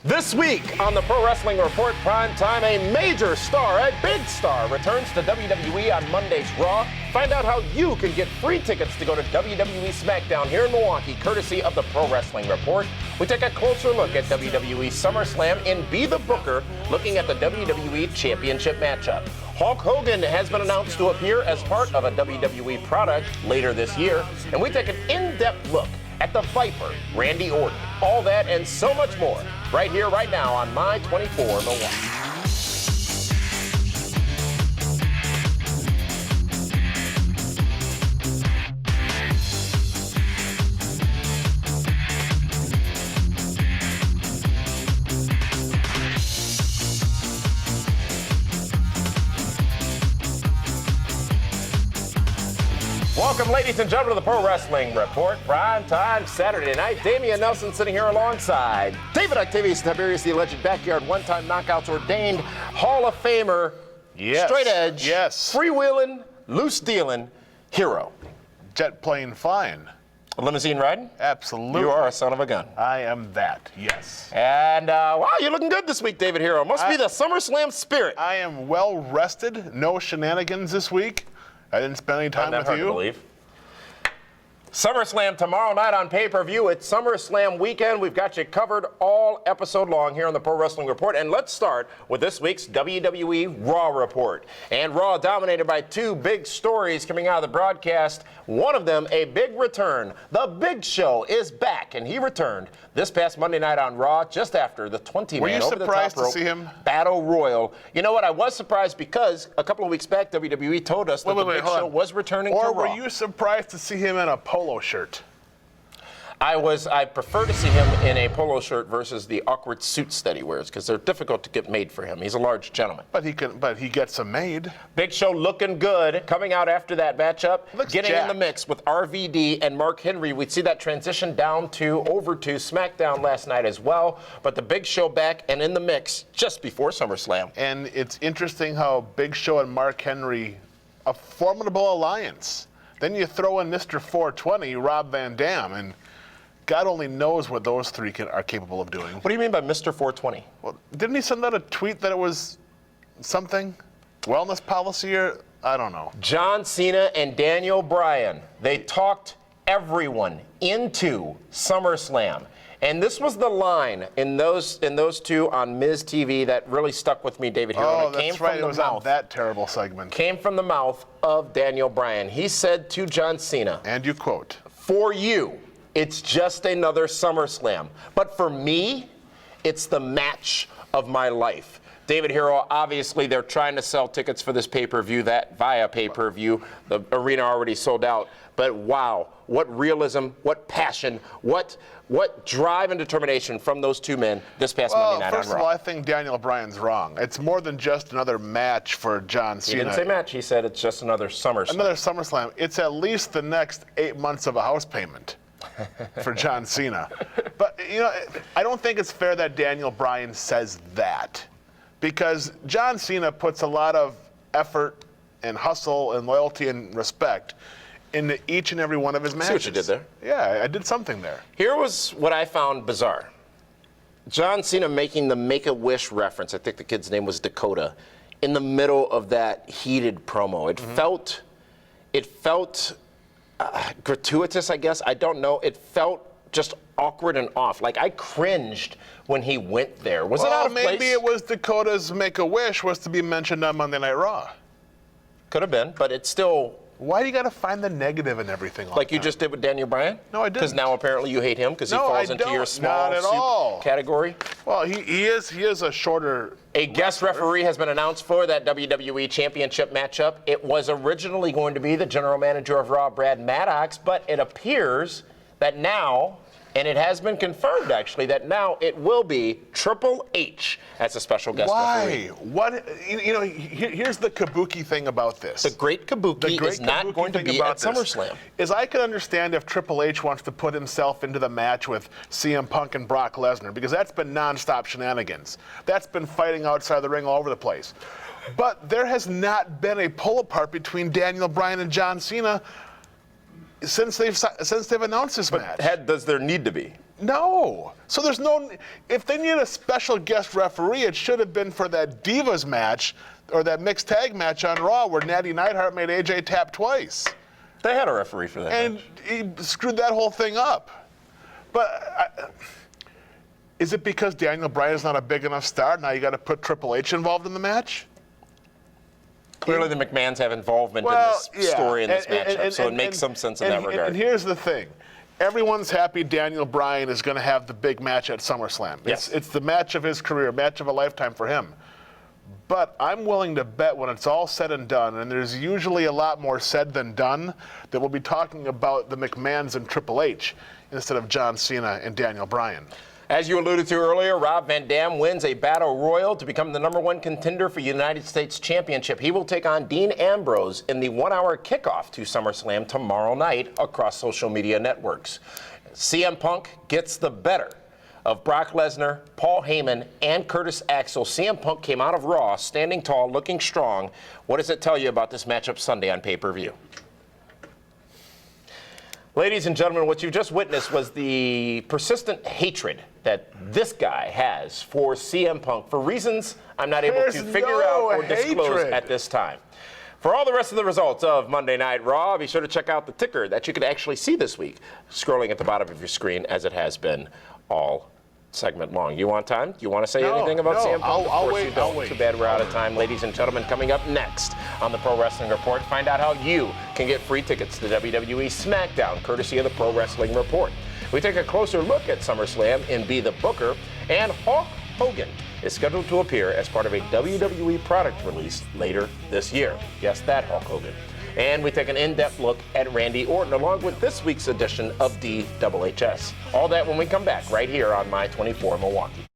This week on the Pro Wrestling Report PrimeTime, a major star, a big star, returns to WWE on Monday's Raw. Find out how you can get free tickets to go to WWE Smackdown here in Milwaukee, courtesy of the Pro Wrestling Report. We take a closer look at WWE SummerSlam and Be the Booker, looking at the WWE Championship matchup. Hulk Hogan has been announced to appear as part of a WWE product later this year, and we take an in-depth look at the Viper, Randy Orton. All that and so much more right here, right now on My 24 Milwaukee. Welcome, ladies and gentlemen, to the Pro Wrestling Report. Primetime Saturday night. Damian Nelson sitting here alongside David Octavius Tiberius, the alleged backyard one-time knockouts ordained Hall of Famer, yes, straight edge, yes, freewheeling, loose dealing hero. Jet plane flying. Limousine riding? Absolutely. You are a son of a gun. I am that, yes. And, wow, you're looking good this week, David Hero. Must be the SummerSlam spirit. I am well rested. No shenanigans this week. I didn't spend any time with you. Believe. SummerSlam tomorrow night on pay-per-view. It's SummerSlam weekend. We've got you covered all episode long here on the Pro Wrestling Report. And let's start with this week's WWE Raw Report. And Raw dominated by two big stories coming out of the broadcast. One of them, a big return. The Big Show is back, and he returned this past Monday night on Raw just after the 20-man over-the-top rope see him? Battle Royal. You know what? I was surprised because a couple of weeks back, WWE told us that the Big Show was returning to Raw. Or were you surprised to see him in a polo shirt? I prefer to see him in a polo shirt versus the awkward suits that he wears because they're difficult to get made for him. He's a large gentleman. But he gets them made. Big Show looking good, coming out after that matchup, getting jacked in the mix with RVD and Mark Henry. We'd see that transition over to SmackDown last night as well. But the Big Show back and in the mix just before SummerSlam. And it's interesting how Big Show and Mark Henry, a formidable alliance. Then you throw in Mr. 420, Rob Van Dam, and God only knows what those three are capable of doing. What do you mean by Mr. 420? Well, didn't he send out a tweet that it was something? Wellness policy or I don't know. John Cena and Daniel Bryan, they talked everyone into SummerSlam. And this was the line in those two on Miz TV that really stuck with me, David Hero. Oh, that's right. It was on that terrible segment. Came from the mouth of Daniel Bryan. He said to John Cena, and you quote, "For you, it's just another SummerSlam. But for me, it's the match of my life." David Hero, obviously they're trying to sell tickets for this pay-per-view, that via pay-per-view. The arena already sold out. But wow, what realism, what passion, what drive and determination from those two men this past Monday night on Raw. First of all, I think Daniel Bryan's wrong. It's more than just another match for John Cena. He didn't say match. He said it's just another SummerSlam. Another SummerSlam. It's at least the next 8 months of a house payment for John Cena. But, you know, I don't think it's fair that Daniel Bryan says that because John Cena puts a lot of effort and hustle and loyalty and respect into each and every one of his matches. See what you did there? Yeah, I did something there. Here was what I found bizarre. John Cena making the Make-A-Wish reference, I think the kid's name was Dakota, in the middle of that heated promo. It felt gratuitous, I guess. I don't know. It felt just awkward and off. Like, I cringed when he went there. Was it out of place? Maybe it was Dakota's Make-A-Wish was to be mentioned on Monday Night Raw. Could have been, but it's still... Why do you got to find the negative in everything all Like the you time? just did with Daniel Bryan? No, I didn't. Because now apparently you hate him because he No, falls I into your don't. small Not at soup all. category. Well, he is a shorter... A guest referee has been announced for that WWE Championship matchup. It was originally going to be the general manager of Raw, Brad Maddox, but it appears that now, and it has been confirmed actually, that now it will be Triple H as a special guest referee. What? You know, here's the kabuki thing about this. The Great Kabuki is not going to be at SummerSlam. Is I can understand if Triple H wants to put himself into the match with CM Punk and Brock Lesnar, because that's been nonstop shenanigans. That's been fighting outside the ring all over the place. But there has not been a pull-apart between Daniel Bryan and John Cena since they've announced this match. Does there need to be? No. So there's no, if they need a special guest referee, it should have been for that Divas match or that mixed tag match on Raw where Natty Neidhart made AJ tap twice. They had a referee for that And match. he screwed that whole thing up. But is it because Daniel Bryan's not a big enough star? Now you got to put Triple H involved in the match? Clearly the McMahons have involvement in this story and this matchup, so it makes some sense in that regard. And here's the thing. Everyone's happy Daniel Bryan is going to have the big match at SummerSlam. Yes. It's the match of his career, match of a lifetime for him. But I'm willing to bet when it's all said and done, and there's usually a lot more said than done, that we'll be talking about the McMahons and Triple H instead of John Cena and Daniel Bryan. As you alluded to earlier, Rob Van Dam wins a battle royal to become the #1 contender for United States Championship. He will take on Dean Ambrose in the 1-hour kickoff to SummerSlam tomorrow night across social media networks. CM Punk gets the better of Brock Lesnar, Paul Heyman, and Curtis Axel. CM Punk came out of Raw standing tall, looking strong. What does it tell you about this matchup Sunday on pay-per-view? Ladies and gentlemen, what you just witnessed was the persistent hatred that this guy has for CM Punk for reasons I'm not able to figure out or disclose at this time. For all the rest of the results of Monday Night Raw, be sure to check out the ticker that you can actually see this week, scrolling at the bottom of your screen as it has been all segment long. You want time? Do you want to say anything about CM Punk? Of course you don't. Too bad we're out of time. Ladies and gentlemen, coming up next on the Pro Wrestling Report, find out how you can get free tickets to WWE Smackdown, courtesy of the Pro Wrestling Report. We take a closer look at SummerSlam in Be the Booker, and Hulk Hogan is scheduled to appear as part of a WWE product release later this year. Yes, that Hulk Hogan. And we take an in-depth look at Randy Orton along with this week's edition of DHS. All that when we come back right here on My 24 Milwaukee.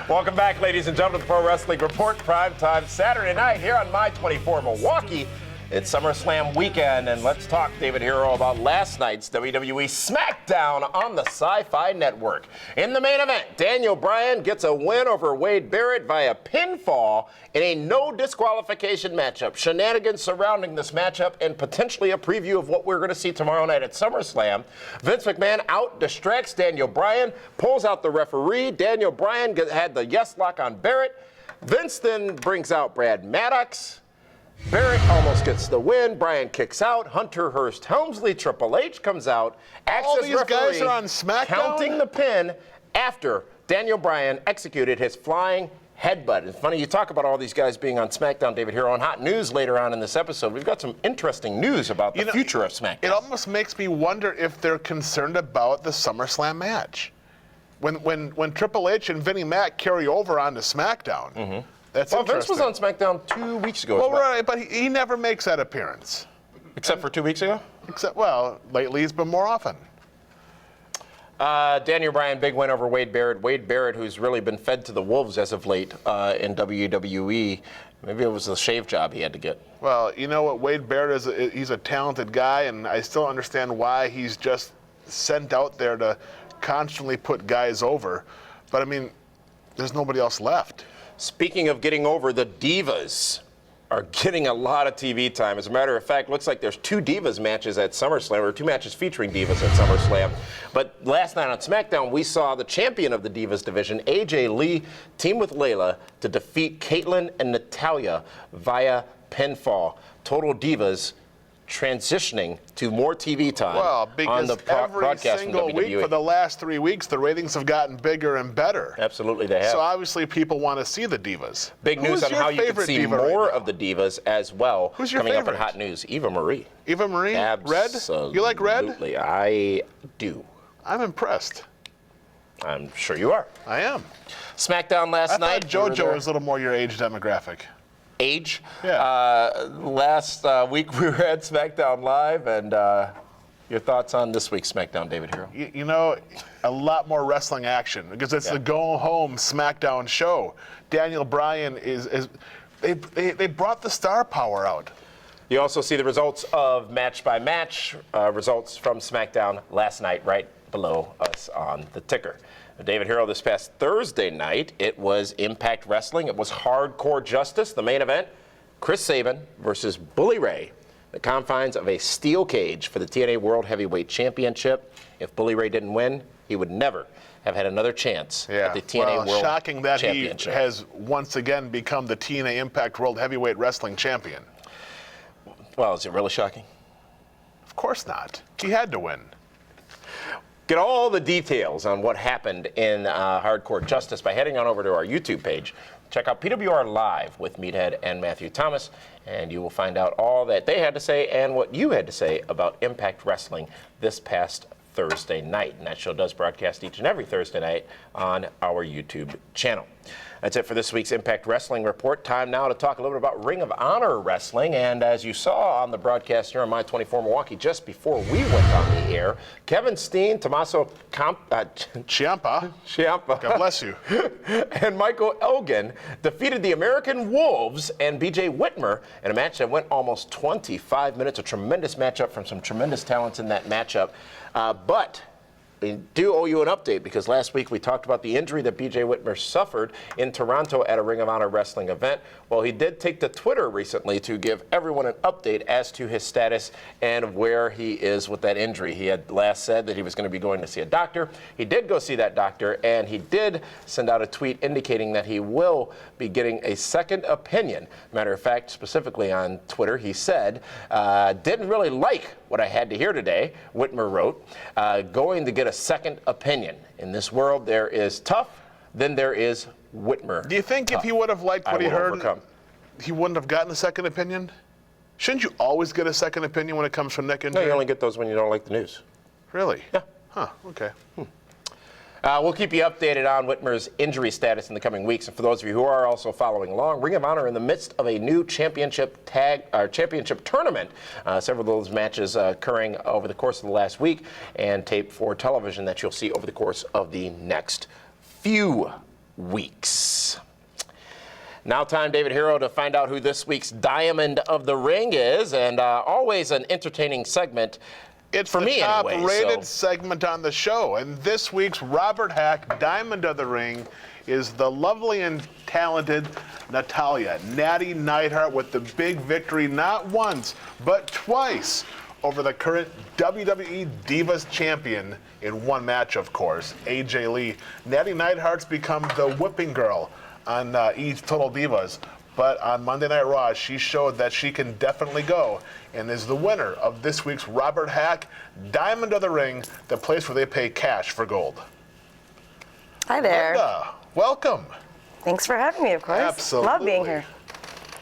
Welcome back, ladies and gentlemen, to the Pro Wrestling Report, primetime Saturday night here on My 24 Milwaukee. It's SummerSlam weekend, and let's talk, David Hero, about last night's WWE Smackdown on the Sci-Fi Network. In the main event, Daniel Bryan gets a win over Wade Barrett via pinfall in a no disqualification matchup. Shenanigans surrounding this matchup and potentially a preview of what we're going to see tomorrow night at SummerSlam. Vince McMahon distracts Daniel Bryan, pulls out the referee. Daniel Bryan had the yes lock on Barrett. Vince then brings out Brad Maddox. Barrett almost gets the win. Bryan kicks out. Hunter Hearst Helmsley, Triple H comes out. All these guys are on SmackDown? Counting the pin after Daniel Bryan executed his flying headbutt. It's funny you talk about all these guys being on SmackDown, David Hero. On Hot News later on in this episode, we've got some interesting news about the future of SmackDown. It almost makes me wonder if they're concerned about the SummerSlam match. When Triple H and Vinnie Mac carry over onto SmackDown. That's Vince was on SmackDown 2 weeks ago. Well, right, but he never makes that appearance. Except for 2 weeks ago? Lately he's been more often. Daniel Bryan, big win over Wade Barrett. Wade Barrett, who's really been fed to the wolves as of late in WWE. Maybe it was the shave job he had to get. Well, you know what? Wade Barrett he's a talented guy, and I still understand why he's just sent out there to constantly put guys over. But, I mean, there's nobody else left. Speaking of getting over, the Divas are getting a lot of TV time. As a matter of fact, looks like there's 2 Divas matches at SummerSlam, or 2 matches featuring Divas at SummerSlam. But last night on SmackDown, we saw the champion of the Divas division, AJ Lee, team with Layla to defeat Caitlyn and Natalya via pinfall. Total Divas transitioning to more TV time on the broadcast from WWE. Every single week for the last 3 weeks, the ratings have gotten bigger and better. Absolutely, they have. So obviously people want to see the Divas. Big news on how you can see more of the Divas as well. Who's your coming favorite? Up in Hot News, Eva Marie. Eva Marie? Absolutely. Red? You like red? Absolutely, I do. I'm impressed. I'm sure you are. I am. SmackDown last night. I thought JoJo was a little more your age demographic. Age. Yeah. Last week we were at SmackDown Live, and your thoughts on this week's SmackDown, David Hero? You know, a lot more wrestling action because it's the go home SmackDown show. Daniel Bryan they brought the star power out. You also see the results of match by match results from SmackDown last night right below us on the ticker. David Hero, this past Thursday night, it was Impact Wrestling. It was Hardcore Justice, the main event. Chris Sabin versus Bully Ray the confines of a steel cage for the TNA World Heavyweight Championship. If Bully Ray didn't win, he would never have had another chance at the TNA World shocking that Championship. He has once again become the TNA Impact World Heavyweight Wrestling Champion. Well, is it really shocking? Of course not. He had to win. Get all the details on what happened in Hardcore Justice by heading on over to our YouTube page. Check out PWR Live with Meathead and Matthew Thomas, and you will find out all that they had to say and what you had to say about Impact Wrestling this past Thursday night. And that show does broadcast each and every Thursday night on our YouTube channel. That's it for this week's Impact Wrestling Report. Time now to talk a little bit about Ring of Honor Wrestling. And as you saw on the broadcast here on My 24 Milwaukee, just before we went on the air, Kevin Steen, Tommaso Ciampa, God bless you, and Michael Elgin defeated the American Wolves and BJ Whitmer in a match that went almost 25 minutes. A tremendous matchup from some tremendous talents in that matchup. But we do owe you an update because last week we talked about the injury that BJ Whitmer suffered in Toronto at a Ring of Honor wrestling event. Well, he did take to Twitter recently to give everyone an update as to his status and where he is with that injury. He had last said that he was going to be going to see a doctor. He did go see that doctor, and he did send out a tweet indicating that he will be getting a second opinion. Matter of fact, specifically on Twitter, he said, didn't really like what I had to hear today, Whitmer wrote, going to get a second opinion. In this world, there is tough, then there is Whitmer. Do you think tough. if he would have liked what he heard, overcome. he wouldn't have gotten a second opinion? Shouldn't you always get a second opinion when it comes from neck injury? No, you only get those when you don't like the news. Really? Yeah. Huh, okay. We'll keep you updated on Whitmer's injury status in the coming weeks. And for those of you who are also following along, Ring of Honor in the midst of a new championship tournament. Several of those matches occurring over the course of the last week and taped for television that you'll see over the course of the next few weeks. Now time, David Hero, to find out who this week's Diamond of the Ring is. And always an entertaining segment. It's for the me anyway, top-rated segment on the show, and this week's Robert Hack Diamond of the Ring is the lovely and talented Natalya, Natty Neidhart, with the big victory not once, but twice over the current WWE Divas Champion in one match, of course, AJ Lee. Natty Neidhart's become the whipping girl on Total Divas. But on Monday Night Raw, she showed that she can definitely go and is the winner of this week's Robert Hack Diamond of the Ring, the place where they pay cash for gold. Hi there. Linda, welcome. Thanks for having me, of course. Absolutely. Love being here.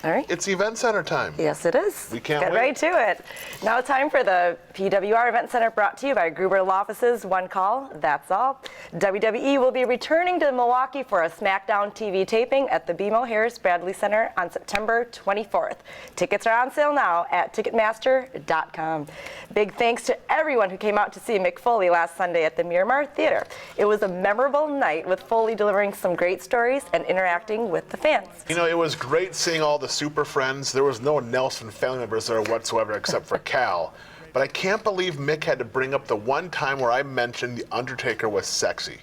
All right. It's Event Center time. Yes, it is. We can't Get wait. right to it. Now time for the PWR Event Center, brought to you by Gruber Law Offices. One call, that's all. WWE will be returning to Milwaukee for a Smackdown TV taping at the BMO Harris Bradley Center on September 24th. Tickets are on sale now at Ticketmaster.com. Big thanks to everyone who came out to see Mick Foley last Sunday at the Miramar Theater. It was a memorable night with Foley delivering some great stories and interacting with the fans. You know, it was great seeing all the Super Friends. There was no Nelson family members there whatsoever except for Cal. But I can't believe Mick had to bring up the one time where I mentioned The Undertaker was sexy.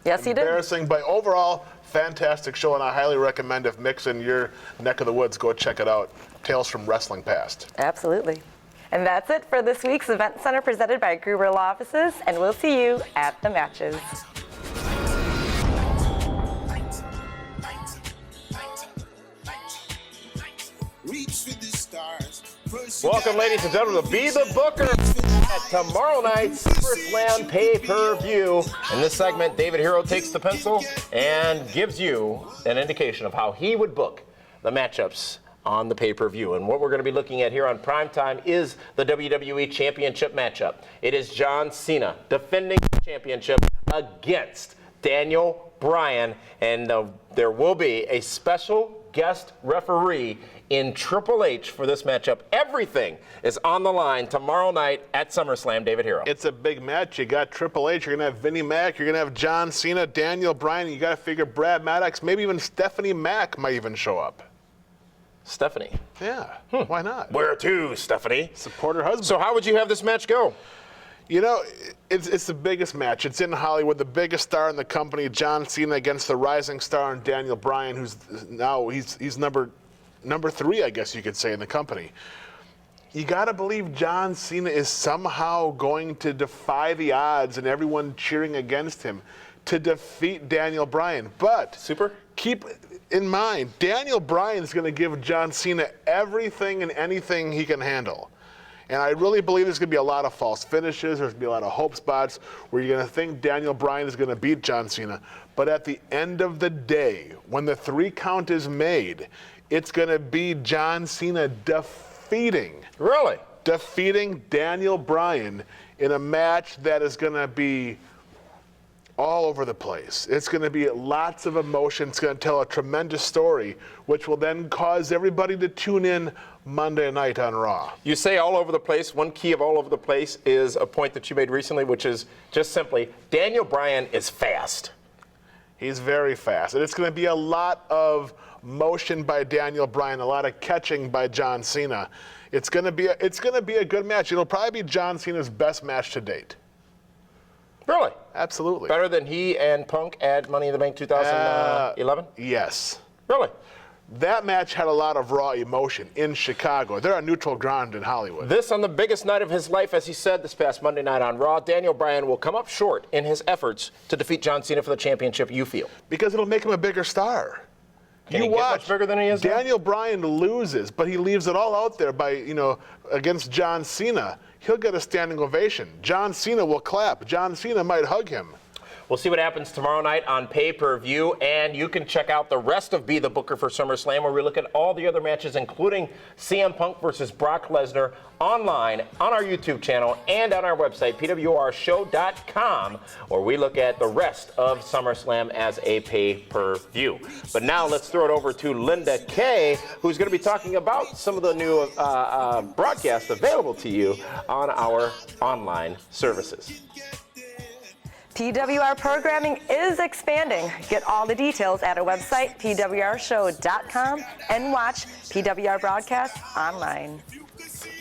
Yes, he did. Embarrassing, but overall, fantastic show, and I highly recommend if Mick's in your neck of the woods, go check it out. Tales from Wrestling Past. Absolutely. And that's it for this week's Event Center presented by Gruber Law Offices, and we'll see you at the matches. Welcome, ladies and gentlemen, to Be the Booker at tomorrow night's SummerSlam pay-per-view. In this segment, David Hero takes the pencil and gives you an indication of how he would book the matchups on the pay-per-view. And what we're going to be looking at here on PrimeTime is the WWE Championship matchup. It is John Cena defending the championship against Daniel Bryan, and there will be a special guest referee in Triple H for this matchup. Everything is on the line tomorrow night at SummerSlam, David Hero. It's a big match. You got Triple H, you're going to have Vinnie Mac, you're going to have John Cena, Daniel Bryan, you got to figure Brad Maddox, maybe even Stephanie Mac might even show up. Stephanie. Yeah, why not? Where to, Stephanie? Support her husband. So how would you have this match go? You know, it's the biggest match. It's in Hollywood. The biggest star in the company, John Cena, against the rising star and Daniel Bryan, who's now he's number 3, I guess you could say, in the company. you got to believe John Cena is somehow going to defy the odds and everyone cheering against him to defeat Daniel Bryan. But keep in mind, Daniel Bryan is going to give John Cena everything and anything he can handle. And I really believe there's going to be a lot of false finishes. There's going to be a lot of hope spots where you're going to think Daniel Bryan is going to beat John Cena. But at the end of the day, when the 3 count is made, it's going to be John Cena defeating Daniel Bryan in a match that is going to be all over the place. It's going to be lots of emotion. It's going to tell a tremendous story, which will then cause everybody to tune in Monday night on Raw. You say all over the place. One key of all over the place is a point that you made recently, which is just simply Daniel Bryan is fast. He's very fast. And it's going to be a lot of motion by Daniel Bryan, a lot of catching by John Cena. It's going to be a good match. It'll probably be John Cena's best match to date. Really? Absolutely. Better than he and Punk at Money in the Bank 2011? Yes. Really? That match had a lot of raw emotion in Chicago. They're on neutral ground in Hollywood. This on the biggest night of his life, as he said this past Monday night on Raw, Daniel Bryan will come up short in his efforts to defeat John Cena for the championship, you feel? Because it'll make him a bigger star. Can he get much bigger than he is now? Daniel Bryan loses, but he leaves it all out there by, against John Cena. He'll get a standing ovation. John Cena will clap. John Cena might hug him. We'll see what happens tomorrow night on pay-per-view, and you can check out the rest of Be the Booker for SummerSlam, where we look at all the other matches, including CM Punk versus Brock Lesnar, online on our YouTube channel and on our website, pwrshow.com, where we look at the rest of SummerSlam as a pay-per-view. But now let's throw it over to Linda Kay, who's going to be talking about some of the new broadcasts available to you on our online services. PWR programming is expanding. Get all the details at our website, pwrshow.com, and watch PWR broadcasts online.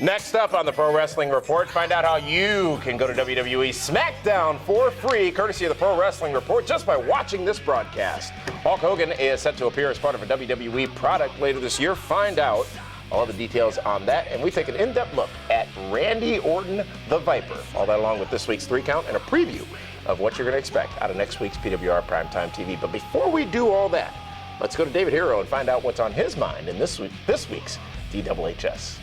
Next up on the Pro Wrestling Report, find out how you can go to WWE Smackdown for free, courtesy of the Pro Wrestling Report, just by watching this broadcast. Hulk Hogan is set to appear as part of a WWE product later this year. Find out all the details on that, and we take an in-depth look at Randy Orton, the Viper. All that along with this week's 3 count and a preview of what you're going to expect out of next week's PWR Primetime TV. But before we do all that, let's go to David Hero and find out what's on his mind in this week's DWHS.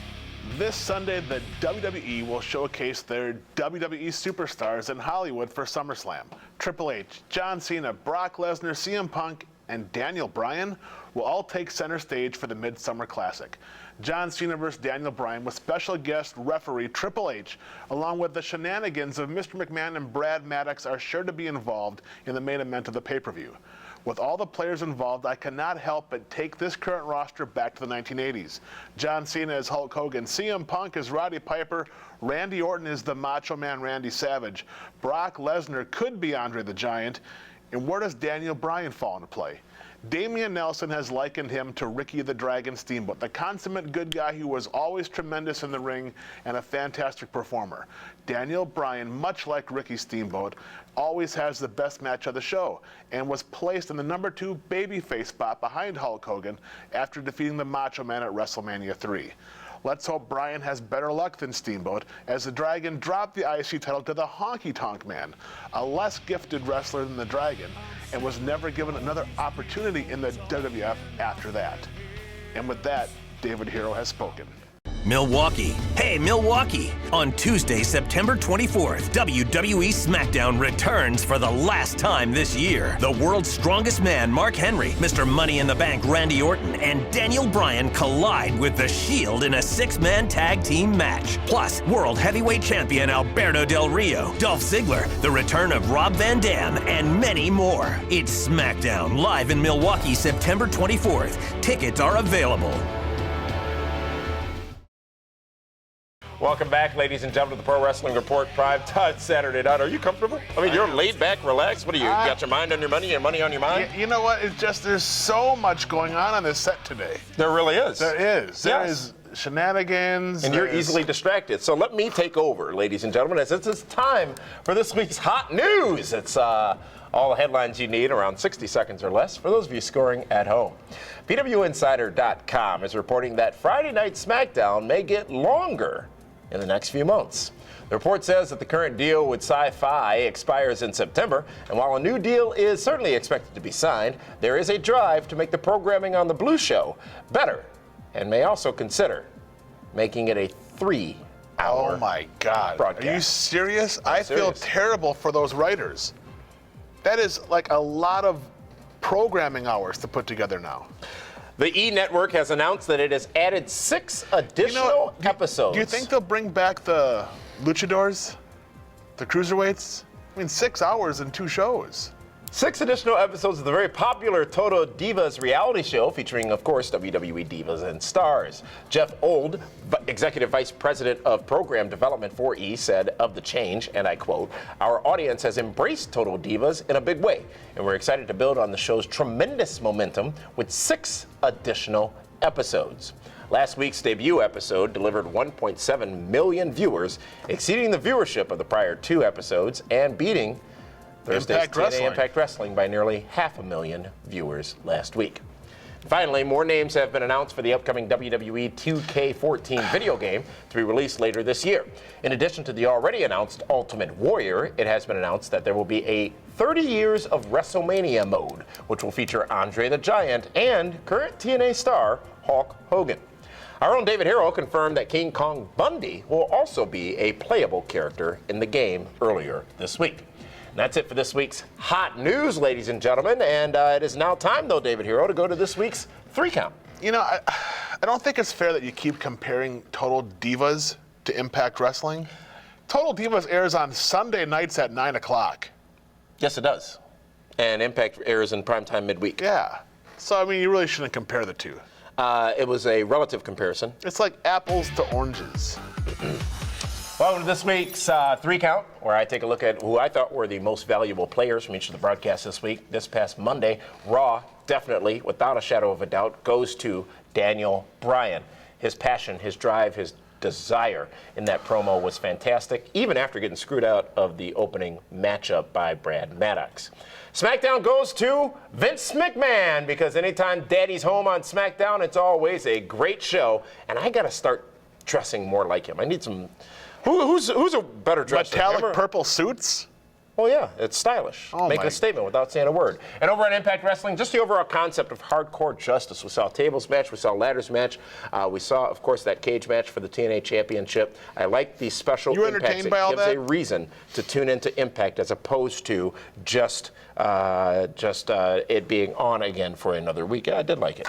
This Sunday, the WWE will showcase their WWE superstars in Hollywood for SummerSlam. Triple H, John Cena, Brock Lesnar, CM Punk, and Daniel Bryan will all take center stage for the Midsummer Classic. John Cena vs. Daniel Bryan with special guest referee Triple H, along with the shenanigans of Mr. McMahon and Brad Maddox, are sure to be involved in the main event of the pay-per-view. With all the players involved, I cannot help but take this current roster back to the 1980s. John Cena is Hulk Hogan, CM Punk is Roddy Piper, Randy Orton is the Macho Man Randy Savage, Brock Lesnar could be Andre the Giant, and where does Daniel Bryan fall into play? Damian Nelson has likened him to Ricky the Dragon Steamboat, the consummate good guy who was always tremendous in the ring and a fantastic performer. Daniel Bryan, much like Ricky Steamboat, always has the best match of the show and was placed in the number 2 babyface spot behind Hulk Hogan after defeating the Macho Man at WrestleMania 3. Let's hope Bryan has better luck than Steamboat, as the Dragon dropped the IC title to the Honky Tonk Man, a less gifted wrestler than the Dragon, and was never given another opportunity in the WWF after that. And with that, David Hero has spoken. Milwaukee. Hey, Milwaukee! On Tuesday, September 24th, WWE Smackdown returns for the last time this year. The world's strongest man, Mark Henry, Mr. Money in the Bank, Randy Orton, and Daniel Bryan collide with The Shield in a 6-man tag team match. Plus, World Heavyweight Champion Alberto Del Rio, Dolph Ziggler, the return of Rob Van Dam, and many more. It's Smackdown, live in Milwaukee, September 24th. Tickets are available. Welcome back, ladies and gentlemen, to the Pro Wrestling Report Prime Time Saturday night. Are you comfortable? I mean, you're laid back, relaxed. What are you, got your mind on your money and money on your mind? You know what? It's just there's so much going on this set today. There really is. There is. shenanigans. And you're easily distracted. So let me take over, ladies and gentlemen, as it's time for this week's hot news. It's all the headlines you need, around 60 seconds or less, for those of you scoring at home. PWInsider.com is reporting that Friday Night Smackdown may get longer in the next few months. The report says that the current deal with Sci-Fi expires in September, and while a new deal is certainly expected to be signed, there is a drive to make the programming on the Blue Show better, and may also consider making it a 3-hour Oh my God. broadcast. Are you serious? I'm I feel serious. terrible for those writers. That is like a lot of programming hours to put together now. The E! Network has announced that it has added 6 additional episodes. Do you think they'll bring back the luchadors? The cruiserweights? I mean, 6 hours and 2 shows. 6 additional episodes of the very popular Todo Divas reality show, featuring, of course, WWE Divas and Stars. Jeff Old, Executive Vice President of Program Development for E!, said of the change, and I quote, "Our audience has embraced Total Divas in a big way, and we're excited to build on the show's tremendous momentum with 6 additional episodes." Last week's debut episode delivered 1.7 million viewers, exceeding the viewership of the prior 2 episodes and beating Thursday's Impact TNA Wrestling. Impact Wrestling by nearly 500,000 viewers last week. Finally, more names have been announced for the upcoming WWE 2K14 video game to be released later this year. In addition to the already announced Ultimate Warrior, it has been announced that there will be a 30 Years of WrestleMania mode, which will feature Andre the Giant and current TNA star Hulk Hogan. Our own David Hero confirmed that King Kong Bundy will also be a playable character in the game earlier this week. And that's it for this week's hot news, ladies and gentlemen. And it is now time, though, David Hero, to go to this week's 3 count. You know, I don't think it's fair that you keep comparing Total Divas to Impact Wrestling. Total Divas airs on Sunday nights at 9 o'clock. Yes, it does. And Impact airs in primetime midweek. Yeah. So, I mean, you really shouldn't compare the two. It was a relative comparison. It's like apples to oranges. Welcome to this week's 3 count, where I take a look at who I thought were the most valuable players from each of the broadcasts this week. This past Monday, Raw, definitely, without a shadow of a doubt, goes to Daniel Bryan. His passion, his drive, his desire in that promo was fantastic, even after getting screwed out of the opening matchup by Brad Maddox. SmackDown goes to Vince McMahon, because anytime Daddy's home on SmackDown, it's always a great show, and I got to start dressing more like him. I need some... Who's a better dresser? Metallic purple suits? Oh, yeah, it's stylish. Oh, Making my. a statement without saying a word. And over at Impact Wrestling, just the overall concept of hardcore justice. We saw a tables match, we saw a ladders match, we saw, of course, that cage match for the TNA Championship. I like these special You impacts. entertained by all It gives that? a reason to tune into Impact as opposed to just it being on again for another week. I did like it.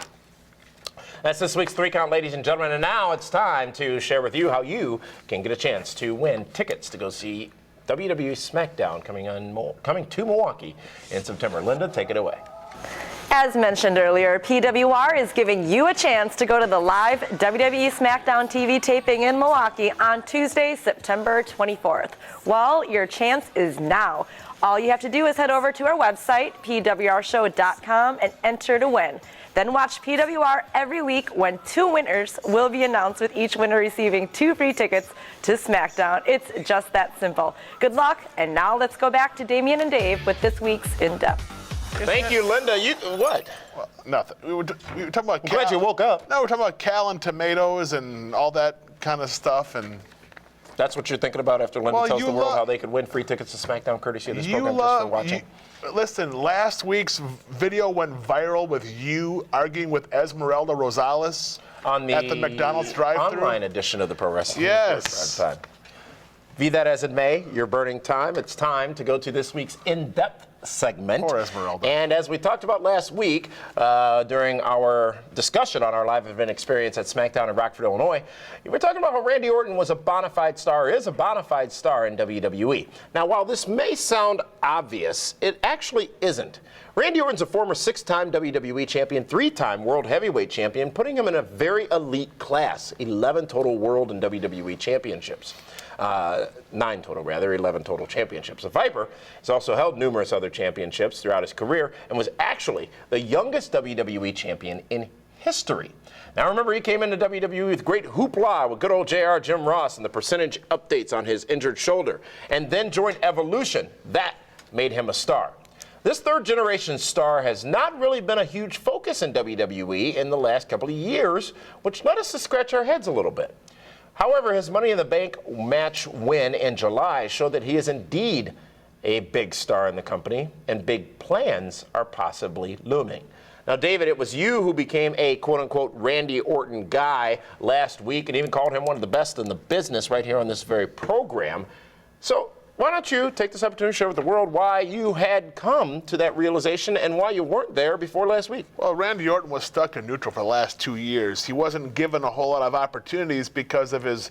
That's this week's 3 count, ladies and gentlemen. And now it's time to share with you how you can get a chance to win tickets to go see WWE Smackdown coming to Milwaukee in September. Linda, take it away. As mentioned earlier, PWR is giving you a chance to go to the live WWE Smackdown TV taping in Milwaukee on Tuesday, September 24th. Well, your chance is now. All you have to do is head over to our website, pwrshow.com, and enter to win. Then watch PWR every week when 2 winners will be announced, with each winner receiving 2 free tickets to SmackDown. It's just that simple. Good luck, and now let's go back to Damian and Dave with this week's In-Depth. Thank you, Linda. What? Well, nothing. We were talking about I'm glad you woke up. No, we're talking about Cal and tomatoes and all that kind of stuff. And That's what you're thinking about after Linda Well, tells you the world lo- how they could win free tickets to SmackDown courtesy of this you program just for love. watching. Listen, last week's video went viral with you arguing with Esmeralda Rosales On the at the McDonald's drive-thru. online edition of the Pro Wrestling Yes. Report Time. Be that as it may, your burning time, it's time to go to this week's In-Depth segment. Poor Esmeralda. And as we talked about last week during our discussion on our live event experience at SmackDown in Rockford, Illinois, we were talking about how Randy Orton was a bona fide star, is a bona fide star in WWE. Now, while this may sound obvious, it actually isn't. Randy Orton's a former 6-time WWE champion, 3-time World Heavyweight champion, putting him in a very elite class, 11 total World and WWE championships. 9 total, rather, 11 total championships. The Viper has also held numerous other championships throughout his career and was actually the youngest WWE champion in history. Now remember, he came into WWE with great hoopla with good old JR Jim Ross and the percentage updates on his injured shoulder, and then joined Evolution. That made him a star. This third-generation star has not really been a huge focus in WWE in the last couple of years, which led us to scratch our heads a little bit. However, his Money in the Bank match win in July showed that he is indeed a big star in the company, and big plans are possibly looming. Now, David, it was you who became a quote-unquote Randy Orton guy last week and even called him one of the best in the business right here on this very program. So why don't you take this opportunity to share with the world why you had come to that realization and why you weren't there before last week? Well, Randy Orton was stuck in neutral for the last 2 years. He wasn't given a whole lot of opportunities because of his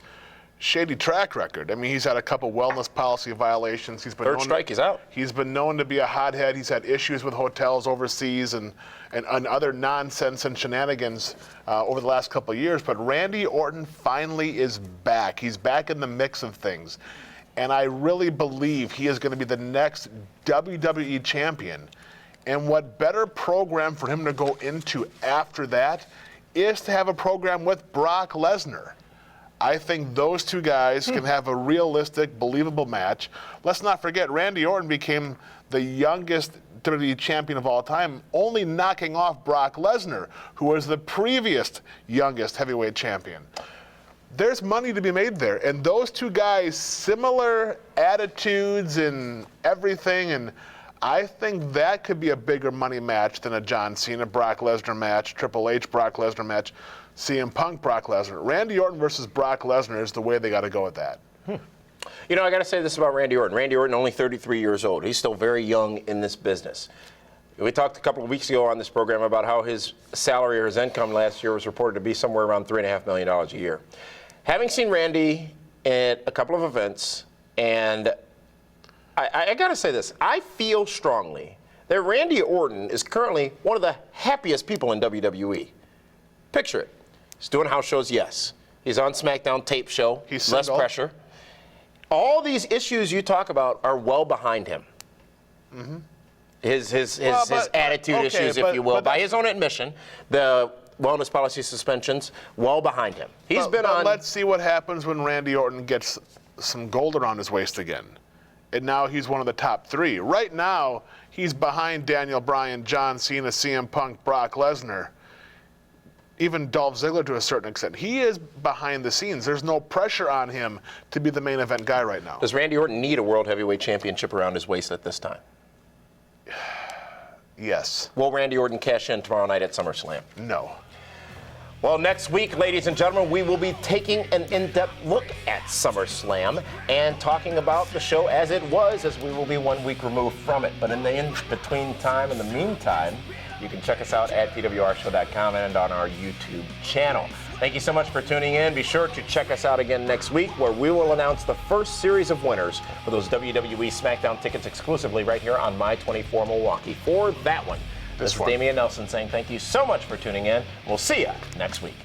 shady track record. I mean, he's had a couple wellness policy violations. He's been Third strike, he's out. He's been known to be a hothead. He's had issues with hotels overseas and other nonsense and shenanigans over the last couple of years. But Randy Orton finally is back. He's back in the mix of things. And I really believe he is going to be the next WWE champion. And what better program for him to go into after that is to have a program with Brock Lesnar. I think those two guys can have a realistic, believable match. Let's not forget, Randy Orton became the youngest WWE champion of all time, only knocking off Brock Lesnar, who was the previous youngest heavyweight champion. There's money to be made there. And those two guys, similar attitudes and everything, and I think that could be a bigger money match than a John Cena Brock Lesnar match, Triple H Brock Lesnar match, CM Punk Brock Lesnar. Randy Orton versus Brock Lesnar is the way they got to go with that. You know, I got to say this about Randy Orton. Randy Orton, only 33 years old. He's still very young in this business. We talked a couple of weeks ago on this program about how his salary or his income last year was reported to be somewhere around $3.5 million a year. Having seen Randy at a couple of events, and I got to say this, I feel strongly that Randy Orton is currently one of the happiest people in WWE. Picture it. He's doing house shows, yes. He's on SmackDown tape show, He's less single. pressure. All these issues you talk about are well behind him. Mm-hmm. His attitude issues, if you will, by his own admission, the wellness policy suspensions, well behind him. He's been on. Let's see what happens when Randy Orton gets some gold around his waist again. And now he's one of the top three. Right now, he's behind Daniel Bryan, John Cena, CM Punk, Brock Lesnar, even Dolph Ziggler to a certain extent. He is behind the scenes. There's no pressure on him to be the main event guy right now. Does Randy Orton need a World Heavyweight Championship around his waist at this time? Yes. Will Randy Orton cash in tomorrow night at SummerSlam? No. Well, next week, ladies and gentlemen, we will be taking an in-depth look at SummerSlam and talking about the show as it was, as we will be 1 week removed from it. But in the in-between time, in the meantime, you can check us out at PWRshow.com and on our YouTube channel. Thank you so much for tuning in. Be sure to check us out again next week, where we will announce the first series of winners for those WWE Smackdown tickets exclusively right here on My 24 Milwaukee. For that one, this is Damian Nelson saying thank you so much for tuning in. We'll see you next week.